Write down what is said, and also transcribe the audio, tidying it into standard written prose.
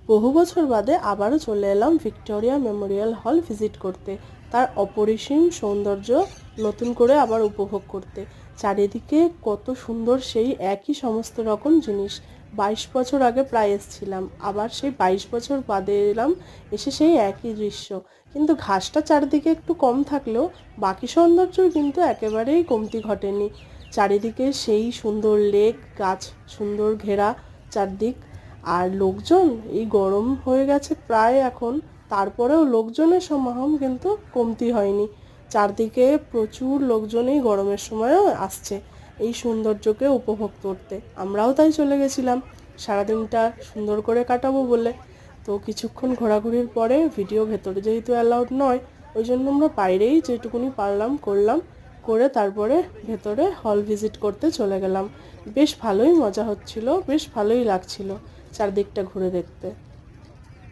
বহু বছর বাদে আবারও চলে এলাম ভিক্টোরিয়া মেমোরিয়াল হল ভিজিট করতে, তার অপরিসীম সৌন্দর্য নতুন করে আবার উপভোগ করতে। চারিদিকে কত সুন্দর সেই একই সমস্ত রকম জিনিস। 22 বছর আগে প্রায় এসেছিলাম, আবার সেই 22 বছর বাদে এলাম, এসে সেই একই দৃশ্য। কিন্তু ঘাসটা চারিদিকে একটু কম থাকলেও বাকি সৌন্দর্য কিন্তু একেবারেই কমতি ঘটেনি। চারিদিকে সেই সুন্দর লেক, গাছ সুন্দর ঘেরা চারদিক। আর লোকজন, এই গরম হয়ে গেছে প্রায় এখন, তারপরেও লোকজনের সমাগম কিন্তু কমতি হয়নি। চারদিকে প্রচুর লোকজন এই গরমের সময়ও আসছে এই সৌন্দর্যকে উপভোগ করতে। আমরাও তাই চলে গেছিলাম সারাদিনটা সুন্দর করে কাটাবো বলে। তো কিছুক্ষণ ঘোরাঘুরির পরে ভিডিও ভেতরে যেহেতু অ্যালাউড নয়, ওই জন্য আমরা বাইরেই যেটুকুনি পারলাম করলাম, করে তারপরে ভেতরে হল ভিজিট করতে চলে গেলাম। বেশ ভালোই মজা হচ্ছিল, বেশ ভালোই লাগছিল চারদিকটা ঘুরে দেখতে।